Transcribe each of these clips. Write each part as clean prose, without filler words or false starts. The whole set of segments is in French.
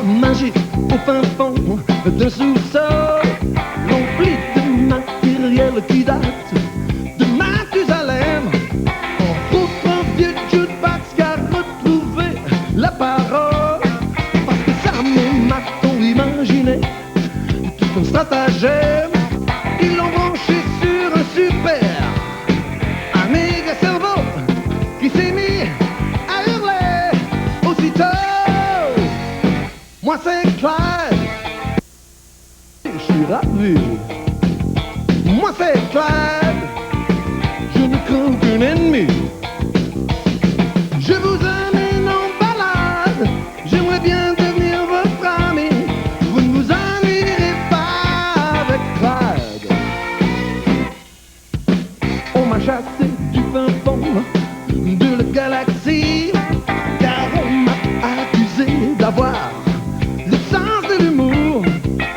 magique au fin fond d'un sous-sol rempli de matériel qui date de Mathusalem. En route, un vieux jukebox qui a retrouvé la parole, parce que ça m'a-t-on imaginé tout un stratagème. Ils l'ont branché sur un super méga cerveau qui s'est mis à hurler aussitôt. Moi c'est Clyde, je suis ravi. Moi c'est Clyde, je ne crains aucun ennemi. Je vous amène en balade, j'aimerais bien devenir votre ami. Vous ne vous ennuierez pas avec Clyde. On m'a chassé du fin fond de la galaxie, car on m'a accusé d'avoir le sens de l'humour.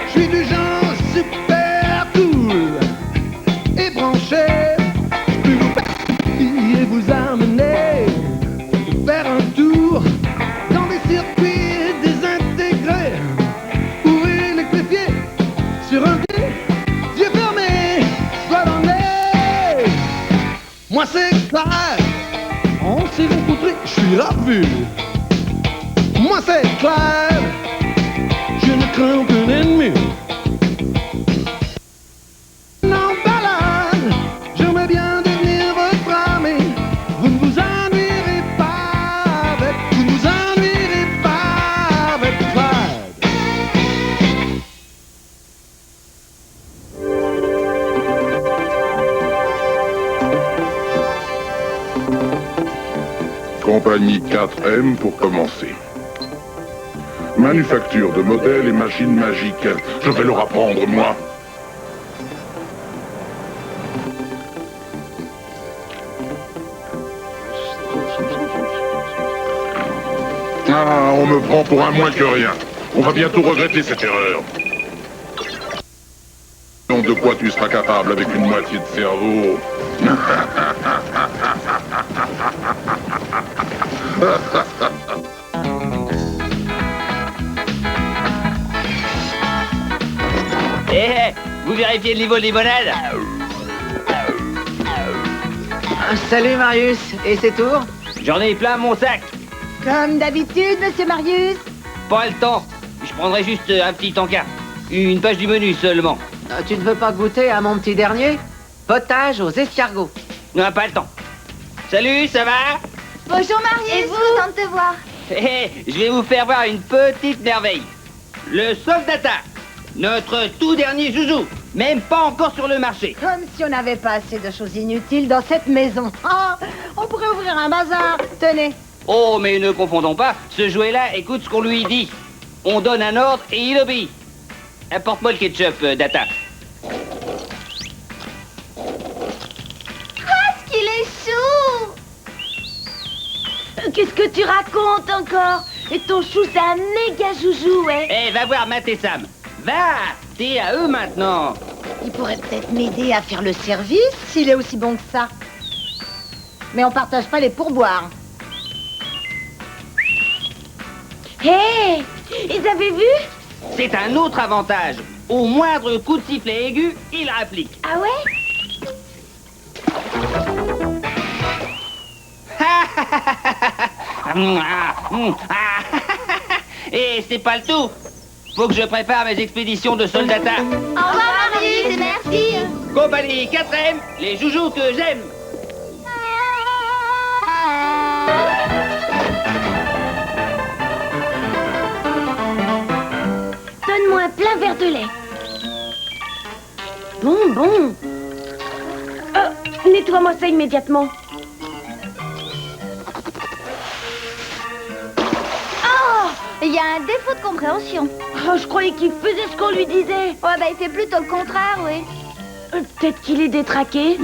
Je suis du genre super cool et branché. Je peux vous partir et vous amener faire un tour dans des circuits désintégrés ou électrifiés sur un quai, yeux fermés, doigts dans le nez. Moi c'est Clyde, on s'est rencontrés, je suis ravi. Moi c'est Clyde, je ne crains aucun ennemi. En balade, j'aimerais bien devenir votre ami. Vous ne vous ennuierez pas avec, vous ne vous ennuierez pas avec Clyde. Compagnie 4M pour commencer. Manufacture de modèles et machines magiques. Je vais leur apprendre, moi. Ah, on me prend pour un moins que rien. On va bientôt regretter cette erreur. De quoi tu seras capable avec une moitié de cerveau. Eh, vous vérifiez le niveau de limonade? Salut Marius, et c'est tout? J'en ai plein mon sac. Comme d'habitude, monsieur Marius. Pas le temps. Je prendrai juste un petit encas. Une page du menu seulement. Tu ne veux pas goûter à mon petit dernier? Potage aux escargots. Non, pas le temps. Salut, ça va? Bonjour Marius. Et vous? Content de te voir. Eh, je vais vous faire voir une petite merveille. Le Soldata. Notre tout dernier joujou. Même pas encore sur le marché. Comme si on n'avait pas assez de choses inutiles dans cette maison. Ah, on pourrait ouvrir un bazar. Tenez. Oh, mais ne confondons pas. Ce jouet-là écoute ce qu'on lui dit. On donne un ordre et il obéit. Apporte-moi le ketchup, Data. Qu'il est chou. Qu'est-ce que tu racontes encore? Et ton chou, c'est un méga joujou, ouais. Eh, va voir Matt et Sam. Va, t'es à eux maintenant. Il pourrait peut-être m'aider à faire le service s'il est aussi bon que ça. Mais on partage pas les pourboires. Hé, hey, ils avaient vu? C'est un autre avantage. Au moindre coup de sifflet aigu, il applique. Ah ouais? Et c'est pas le tout. Faut que je prépare mes expéditions de soldata. Au revoir Marius et merci. Compagnie 4M, les joujoux que j'aime. Donne-moi un plein verre de lait. Bon. Nettoie-moi ça immédiatement. Oh, il y a un défaut de compréhension. Oh, je croyais qu'il faisait ce qu'on lui disait. Ouais, bah il fait plutôt le contraire, oui. Peut-être qu'il est détraqué.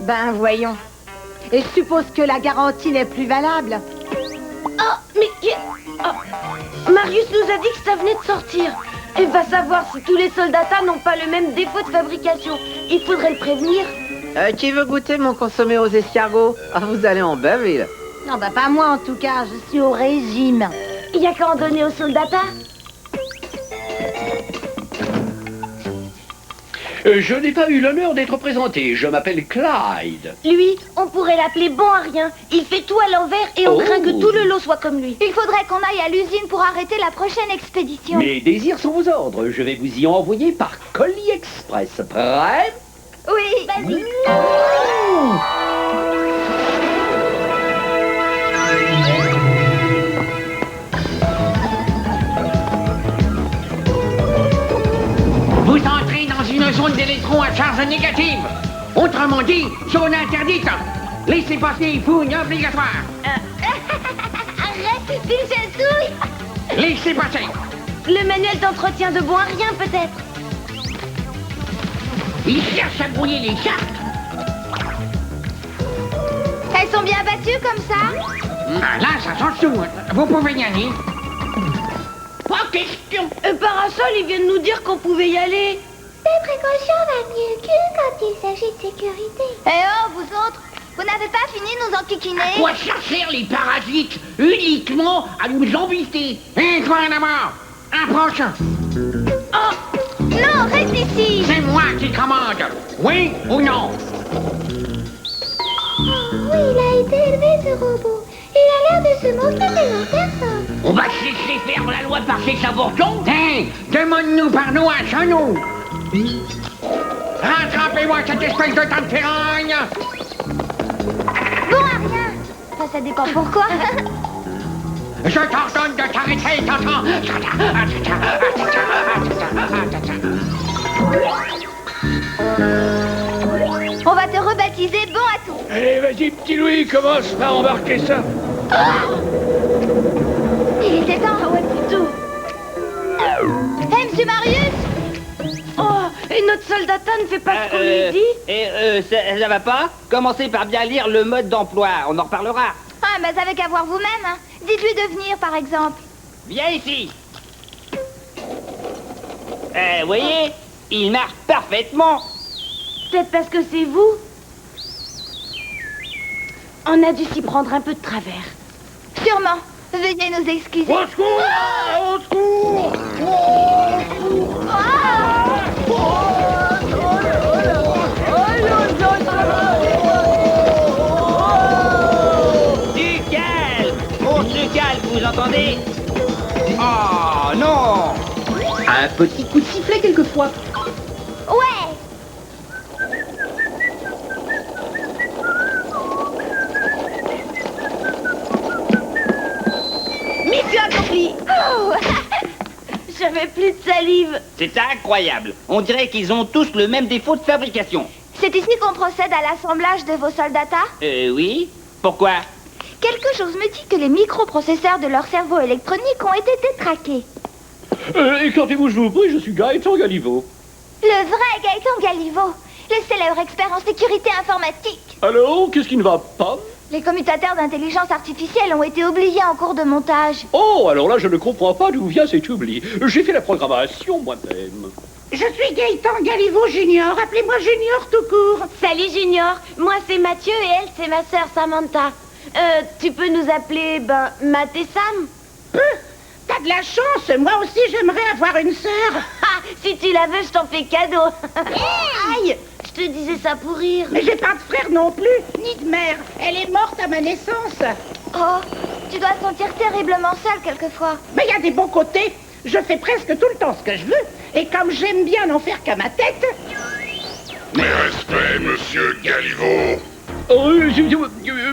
Ben voyons. Et je suppose que la garantie n'est plus valable. Oh, mais... Oh. Marius nous a dit que ça venait de sortir. Et va savoir si tous les soldats n'ont pas le même défaut de fabrication. Il faudrait le prévenir. Qui veut goûter mon consommé aux escargots? Ah, vous allez en Bainville. Non, bah pas moi en tout cas, je suis au régime. Il y a qu'à en donner aux soldats. Je n'ai pas eu l'honneur d'être présenté. Je m'appelle Clyde. Lui, on pourrait l'appeler bon à rien. Il fait tout à l'envers et on craint que tout le lot soit comme lui. Il faudrait qu'on aille à l'usine pour arrêter la prochaine expédition. Mes désirs sont vos ordres. Je vais vous y envoyer par colis express. Prêt? Oui, vas-y. Vous entrez dans une zone d'électrons à charge négative. Autrement dit, zone interdite. Laissez passer, fouille obligatoire. Arrête, tu me chatouilles. Laissez passer. Le manuel d'entretien de bon à rien, peut-être. Il cherche à brouiller les cartes. Elles sont bien battues comme ça? Ah, là, ça s'en fout. Vous pouvez y aller. Pas question. Parasol, il vient de nous dire qu'on pouvait y aller. Des précautions valent mieux que quand il s'agit de sécurité. Eh oh, vous autres, vous n'avez pas fini de nous enquiquiner? Quoi chercher les parasites uniquement à nous embêter? Et toi d'abord, approche. Oh, non, reste ici. C'est moi qui commande. Oui ou non? Oh, oui, il a été élevé, ce robot. Il a l'air de se moquer de nos personnes. On va se laisser faire la loi par ses sabourtons? Hein? Demande-nous pardon à Chanou. Rattrapez-moi cette espèce de tas de ferraille. Bon à rien. Enfin, ça dépend pourquoi. Je t'ordonne de t'arrêter, t'entends? On va te rebaptiser Bon à tout. Allez, vas-y, petit Louis, commence par embarquer ça. Il était temps. Ah ouais, plutôt. Hey, monsieur Marius. Oh, et notre soldata ne fait pas ce qu'on lui dit. Ça va pas? Commencez par bien lire le mode d'emploi, on en reparlera. Ah, mais vous avez qu'à voir vous-même, hein. Dites-lui de venir, par exemple. Viens ici. Vous voyez, il marche parfaitement. Peut-être parce que c'est vous. On a dû s'y prendre un peu de travers. Sûrement. Veuillez nous excuser. Au secours! Au secours! Du calme. On se calme, vous entendez? Oh non. Un petit coup de sifflet quelquefois. Ouais. Mission accomplie. Oh. J'avais plus de salive. C'est incroyable. On dirait qu'ils ont tous le même défaut de fabrication. C'est ici qu'on procède à l'assemblage de vos soldats? Oui. Pourquoi? Quelque chose me dit que les microprocesseurs de leur cerveau électronique ont été détraqués. Écartez-vous, je vous prie, je suis Gaëtan Galiveau. Le vrai Gaëtan Galiveau, le célèbre expert en sécurité informatique. Alors, qu'est-ce qui ne va pas? Les commutateurs d'intelligence artificielle ont été oubliés en cours de montage. Oh, alors là, je ne comprends pas d'où vient cet oubli. J'ai fait la programmation moi-même. Je suis Gaëtan Galiveau Junior. Appelez-moi Junior tout court. Salut Junior, moi c'est Mathieu et elle c'est ma sœur Samantha. Tu peux nous appeler, Matt et Sam? T'as de la chance. Moi aussi, j'aimerais avoir une sœur. Ah, si tu la veux, je t'en fais cadeau. Aïe, je te disais ça pour rire. Mais j'ai pas de frère non plus, ni de mère. Elle est morte à ma naissance. Oh, tu dois te sentir terriblement seule quelquefois. Mais il y a des bons côtés. Je fais presque tout le temps ce que je veux. Et comme j'aime bien n'en faire qu'à ma tête... Mes respects, monsieur Galiveau.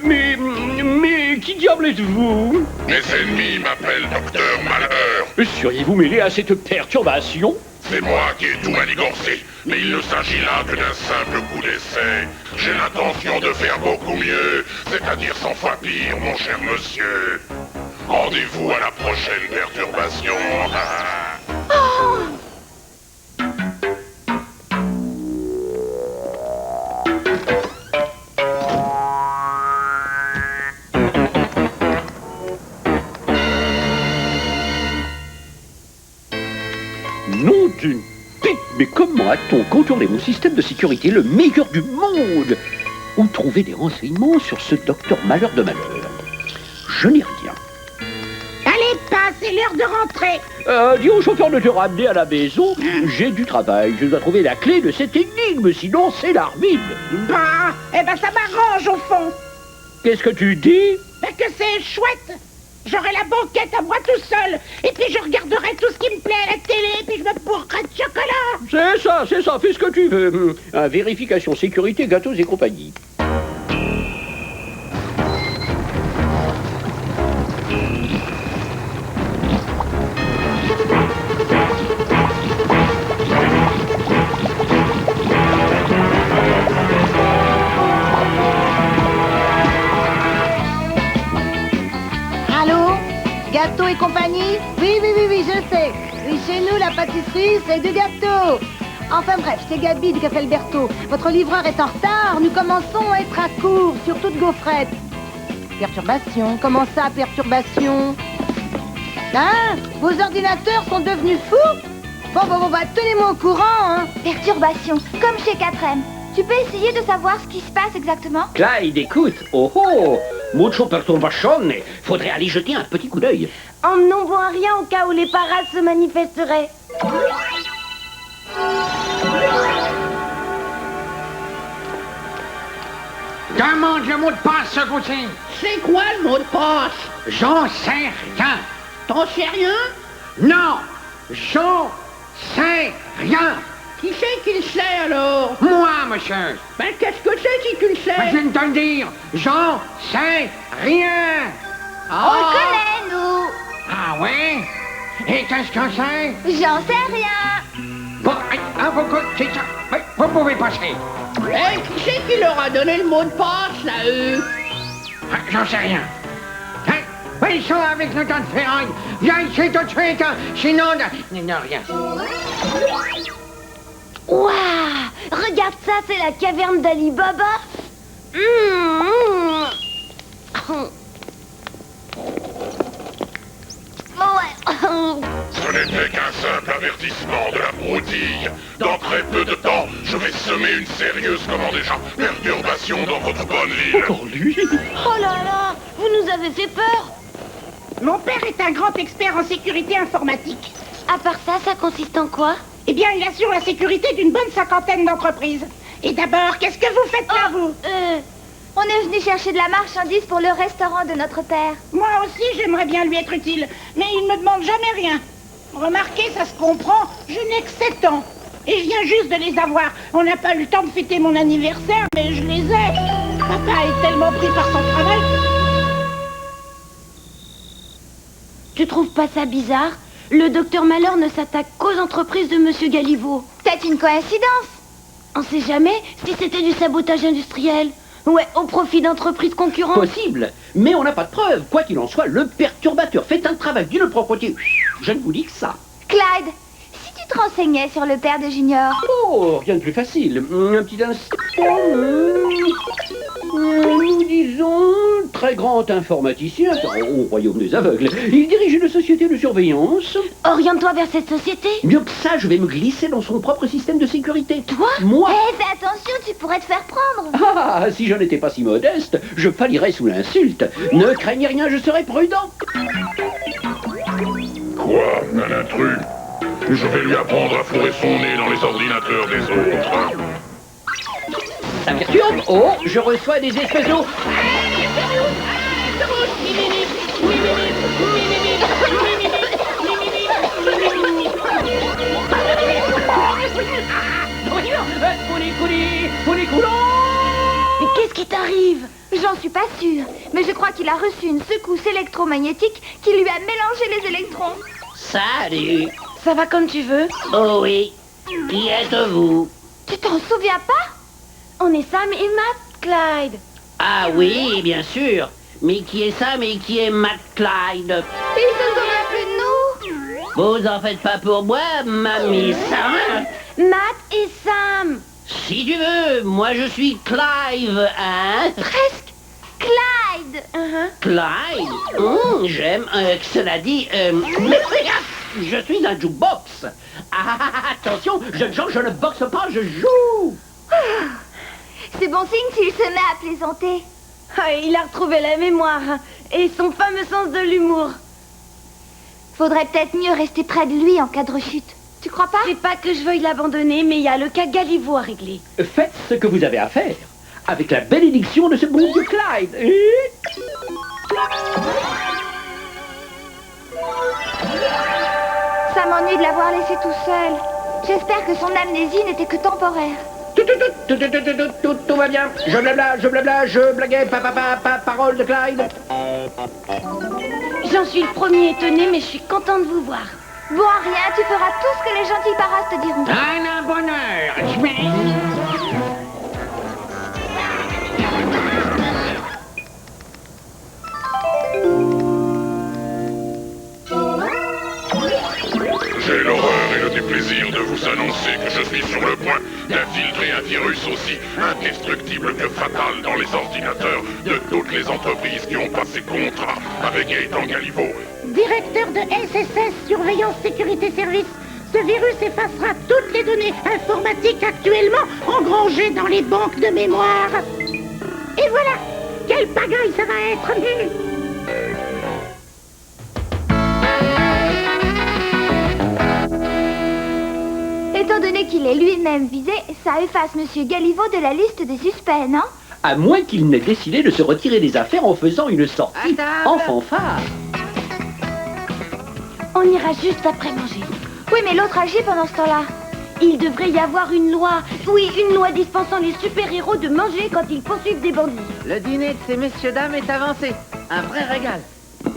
Mais qui diable êtes-vous? Mes ennemis m'appellent Docteur Malheur. Seriez-vous mêlé à cette perturbation? C'est moi qui ai tout manigancé, mais il ne s'agit là que d'un simple coup d'essai. J'ai l'intention de faire beaucoup mieux, c'est-à-dire 100 fois pire, mon cher monsieur. Rendez-vous à la prochaine perturbation. Nom d'une pique! Mais comment a-t-on contourné mon système de sécurité, le meilleur du monde? Où trouver des renseignements sur ce docteur Malheur de Malheur? Je n'ai rien. Allez, Papa, c'est l'heure de rentrer. Dis au chauffeur de te ramener à la maison. J'ai du travail. Je dois trouver la clé de cette énigme, sinon c'est la ruine. Bah, eh ben ça m'arrange au fond. Qu'est-ce que tu dis? Bah que c'est chouette. J'aurai la banquette à moi tout seul. Et puis je regarderai tout ce qui me plaît à la télé. Puis je me bourrerai de chocolat. C'est ça, fais ce que tu veux. Vérification, sécurité, gâteaux et compagnie. Gâteau et compagnie? Oui, je sais. Oui, chez nous, la pâtisserie, c'est du gâteau. Enfin bref, c'est Gabi du Café Alberto. Votre livreur est en retard. Nous commençons à être à court sur toute gaufrette. Perturbation? Comment ça, perturbation? Hein? Vos ordinateurs sont devenus fous? Bon, tenez-moi au courant, hein. Perturbation, comme chez 4M. Tu peux essayer de savoir ce qui se passe exactement? Clyde, écoute. Oh, mucho perturbazione. Faudrait aller jeter un petit coup d'œil. Emmenons bon à rien au cas où les paras se manifesteraient. Demande le mot de passe, ce goûter. C'est quoi le mot de passe? J'en sais rien. T'en sais rien? Non, j'en sais rien. Qui c'est qui le sait alors? Moi, monsieur. Ben qu'est-ce que c'est si tu le sais? Ben, je viens de te le dire. J'en sais rien. On le connaît, nous. Ah ouais? Et qu'est-ce que c'est? J'en sais rien. Bon, c'est ça. Oui, vous pouvez passer. Qui c'est qui leur a donné le mot de passe, là, eux? J'en sais rien. Oui, ils sont avec le temps de ferraille. Viens ici tout de suite, sinon... Non, rien. Waouh! Regarde ça, c'est la caverne d'Ali Baba. Ce n'était qu'un simple avertissement de la broutille. Dans très peu de temps, je vais semer une sérieuse, comment déjà, perturbation dans votre bonne ville. Encore lui? Oh là là! Vous nous avez fait peur! Mon père est un grand expert en sécurité informatique. À part ça, ça consiste en quoi? Eh bien, il assure la sécurité d'une bonne 50aine d'entreprises. Et d'abord, qu'est-ce que vous faites là, vous? On est venu chercher de la marchandise pour le restaurant de notre père. Moi aussi, j'aimerais bien lui être utile, mais il ne me demande jamais rien. Remarquez, ça se comprend, je n'ai que 7 ans. Et je viens juste de les avoir. On n'a pas eu le temps de fêter mon anniversaire, mais je les ai. Papa est tellement pris par son travail. Tu trouves pas ça bizarre? Le docteur Malheur ne s'attaque qu'aux entreprises de Monsieur Galiveau. C'est une coïncidence. On sait jamais si c'était du sabotage industriel. Ouais, au profit d'entreprises concurrentes. Possible, mais on n'a pas de preuves. Quoi qu'il en soit, le perturbateur fait un travail d'une propreté. Je ne vous dis que ça. Clyde, si tu te renseignais sur le père de Junior. Oh, rien de plus facile. Un petit instant. Nous disons, très grand informaticien au royaume des aveugles. Il dirige une société de surveillance. Oriente-toi vers cette société. Mieux que ça, je vais me glisser dans son propre système de sécurité. Toi? Moi? Fais attention, tu pourrais te faire prendre. Ah, si je n'étais pas si modeste, je pâlirais sous l'insulte. Ne craignez rien, je serai prudent. Quoi, un intrus? Je vais lui apprendre à fourrer son nez dans les ordinateurs des autres. Ça perturbe. Oh, je reçois des espèces d'eau. Mais qu'est-ce qui t'arrive? J'en suis pas sûre, mais je crois qu'il a reçu une secousse électromagnétique qui lui a mélangé les électrons. Salut. Ça va comme tu veux? Oh oui. Qui êtes-vous? Tu t'en souviens pas? On est Sam et Matt, Clyde. Ah oui, bien sûr. Mais qui est Sam et qui est Matt Clyde? Il se souvient plus de nous. Vous en faites pas pour moi, mamie Sam. Matt et Sam. Si tu veux, moi je suis Clive, hein? Presque. Clyde. Clyde? J'aime, cela dit, je suis un jukebox. Attention, jeune gens, je ne boxe pas, je joue. C'est bon signe s'il se met à plaisanter. Ah, il a retrouvé la mémoire et son fameux sens de l'humour. Faudrait peut-être mieux rester près de lui en cas de rechute. Tu crois pas? C'est pas que je veuille l'abandonner, mais il y a le cas Galiveau à régler. Faites ce que vous avez à faire, avec la bénédiction de ce bon Dieu Clyde. Ça m'ennuie de l'avoir laissé tout seul. J'espère que son amnésie n'était que temporaire. Tout va bien. Je blaguais, parole de Clyde. J'en suis le premier étonné, mais je suis content de vous voir. Bon, à rien, tu feras tout ce que les gentils paras te diront. Un bonheur. J'ai l'horreur et le déplaisir de vous annoncer que je suis sur le point d'infiltrer un virus aussi indestructible que fatal dans les ordinateurs de toutes les entreprises qui ont passé contrat avec Gaëtan Galiveau. Directeur de SSS, Surveillance Sécurité Service, ce virus effacera toutes les données informatiques actuellement engrangées dans les banques de mémoire. Et voilà, quelle pagaille ça va être. Étant donné qu'il est lui-même visé, ça efface Monsieur Galiveau de la liste des suspects, non? À moins qu'il n'ait décidé de se retirer des affaires en faisant une sortie en fanfare. On ira juste après manger. Oui, mais l'autre agit pendant ce temps-là. Il devrait y avoir une loi. Oui, une loi dispensant les super-héros de manger quand ils poursuivent des bandits. Le dîner de ces messieurs-dames est avancé. Un vrai régal.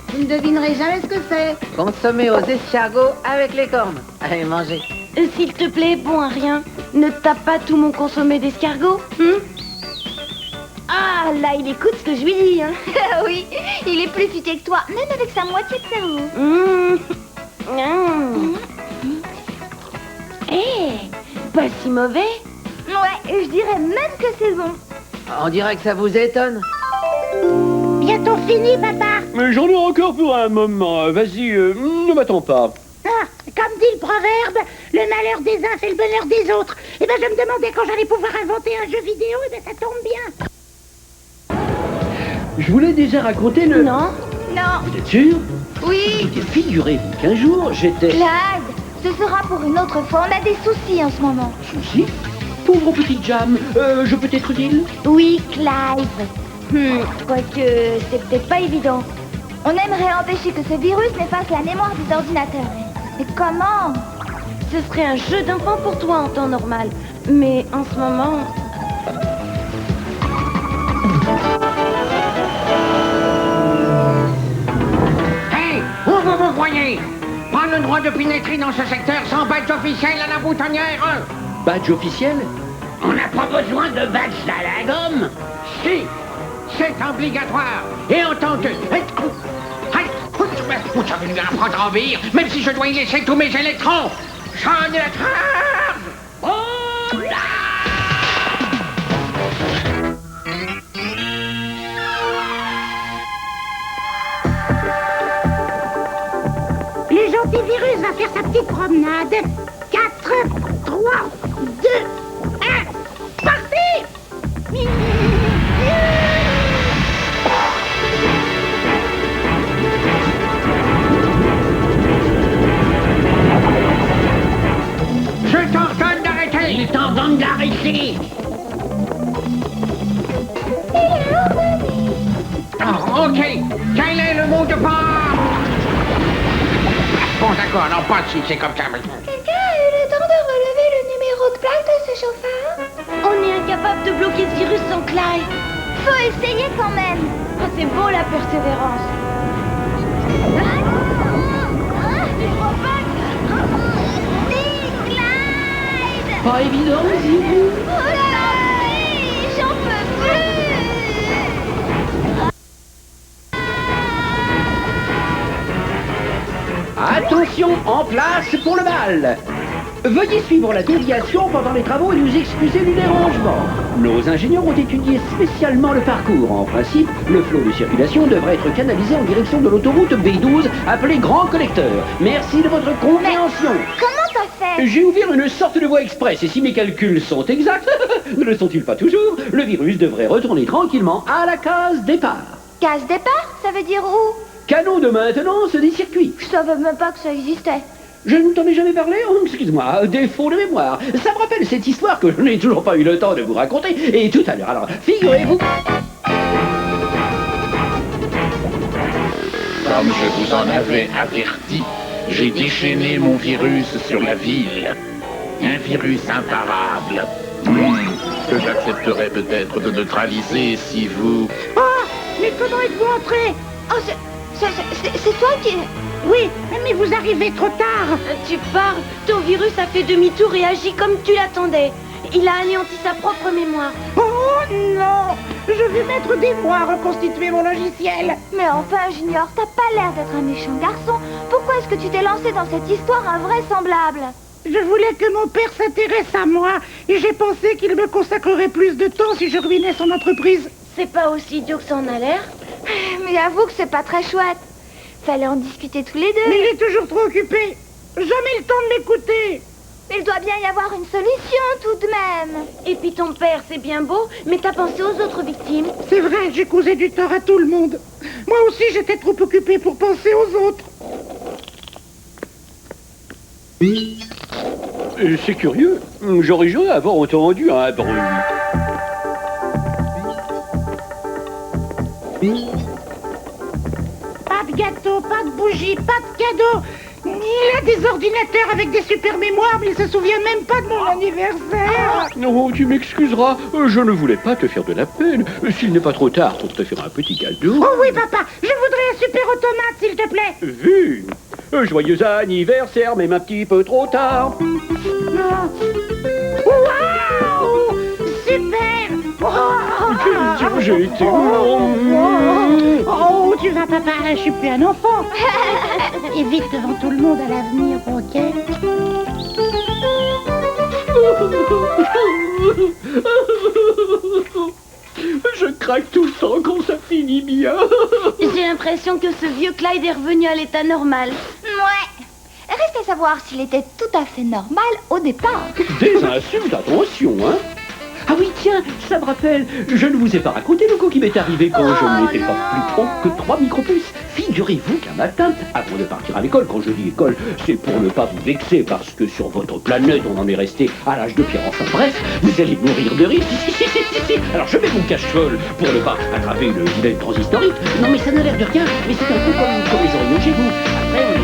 Vous ne devinerez jamais ce que c'est. Consommé aux escargots avec les cornes. Allez, mangez. S'il te plaît, bon à rien. Ne tape pas tout mon consommé d'escargot, Ah, là, il écoute ce que je lui dis, hein. Oui, il est plus futé que toi, même avec sa moitié de cerveau. Pas si mauvais. Ouais, je dirais même que c'est bon. On dirait que ça vous étonne. Bientôt fini, papa. Mais j'en ai encore pour un moment. Vas-y, ne m'attends pas. Ah, comme dit le proverbe, le malheur des uns fait le bonheur des autres. Eh ben, je me demandais quand j'allais pouvoir inventer un jeu vidéo, et ben ça tombe bien. Je vous l'ai déjà raconté le... Non. Non. Vous êtes sûr? Oui. Et figurez-vous qu'un jour, j'étais... Clyde, ce sera pour une autre fois. On a des soucis en ce moment. Souci? Pauvre petite Jam, je peux être utile? Oui, Clive. Quoique, c'est peut-être pas évident. On aimerait empêcher que ce virus n'efface la mémoire des ordinateurs. Mais comment? Ce serait un jeu d'enfant pour toi en temps normal. Mais en ce moment... Hey, où vous croyez? Pas le droit de pénétrer dans ce secteur sans badge officiel à la boutonnière. Badge officiel? On n'a pas besoin de badge à la gomme. Si, c'est obligatoire. Et en tant que... Vous savez nous apprendre à envahir, même si je dois y laisser tous mes électrons. J'en ai la trace. Oh là! Le gentil virus va faire sa petite promenade. 4, 3, 2, 1, parti! Je t'ordonne d'arrêter. Il t'ordonne d'arrêter. Oh, ok. Quel est le mot de passe? Bon, d'accord, non, pas si c'est comme ça. Quelqu'un a eu le temps de relever le numéro de plaque de ce chauffeur? On est incapable de bloquer ce virus sans Clyde. Faut essayer quand même. Oh, c'est beau la persévérance. Pas évident, Zibou. Oh là, j'en peux plus. Attention, en place pour le bal. Veuillez suivre la déviation pendant les travaux et nous excuser du dérangement. Nos ingénieurs ont étudié spécialement le parcours. En principe, le flot de circulation devrait être canalisé en direction de l'autoroute B12, appelée Grand Collecteur. Merci de votre compréhension. Comment t'as fait? J'ai ouvert une sorte de voie express et si mes calculs sont exacts, ne le sont-ils pas toujours, le virus devrait retourner tranquillement à la case départ. Case départ? Ça veut dire où? canon de maintenance des circuits. Je savais même pas que ça existait. Je ne t'en ai jamais parlé? Oh, excuse-moi, défaut de mémoire. Ça me rappelle cette histoire que je n'ai toujours pas eu le temps de vous raconter. Et tout à l'heure, alors, figurez-vous... Comme je vous en avais averti, j'ai déchaîné mon virus sur la ville. Un virus imparable. Que j'accepterais peut-être de neutraliser si vous... Oh, mais comment êtes-vous entré? Oh, c'est toi qui... Oui, mais vous arrivez trop tard. Tu parles, ton virus a fait demi-tour et agit comme tu l'attendais. Il a anéanti sa propre mémoire. Oh non! Je vais mettre des mois à reconstituer mon logiciel. Mais enfin, Junior, t'as pas l'air d'être un méchant garçon. Pourquoi est-ce que tu t'es lancé dans cette histoire invraisemblable? Je voulais que mon père s'intéresse à moi et j'ai pensé qu'il me consacrerait plus de temps si je ruinais son entreprise. C'est pas aussi idiot que ça en a l'air. Mais avoue que c'est pas très chouette. Fallait en discuter tous les deux. Mais il est toujours trop occupé. Jamais le temps de m'écouter. Mais il doit bien y avoir une solution tout de même. Et puis ton père, c'est bien beau, mais t'as pensé aux autres victimes. C'est vrai, j'ai causé du tort à tout le monde. Moi aussi, j'étais trop occupée pour penser aux autres. C'est curieux. J'aurais jamais avoir entendu un bruit. Pas de gâteau, pas de bougie, pas de cadeau. Il a des ordinateurs avec des super mémoires, mais il se souvient même pas de mon anniversaire. Non, tu m'excuseras, je ne voulais pas te faire de la peine. S'il n'est pas trop tard pour te faire un petit cadeau... Oh oui, papa, je voudrais un super automate, s'il te plaît. Vu. Joyeux anniversaire, même un petit peu trop tard. Waouh! Super! Quel j'ai été... Oh, tu vas, papa, je suis plus un enfant. Et vite devant tout le monde à l'avenir, ok? Je craque tout le temps quand ça finit bien. J'ai l'impression que ce vieux Clyde est revenu à l'état normal. Ouais. Reste à savoir s'il était tout à fait normal au départ. Des insultes, attention, hein. Ah oui, tiens, ça me rappelle, je ne vous ai pas raconté le coup qui m'est arrivé quand je n'étais pas plus trop que 3 micropuces. Figurez-vous qu'un matin, avant de partir à l'école, quand je dis école, c'est pour ne pas vous vexer, parce que sur votre planète, on en est resté à l'âge de pierre. Enfin bref, vous allez mourir de rire. Si. Alors je mets mon cache-fol pour ne pas attraper une vilaine transistorique. Non mais ça n'a l'air de rien, mais c'est un peu comme les orignaux chez vous. Après, on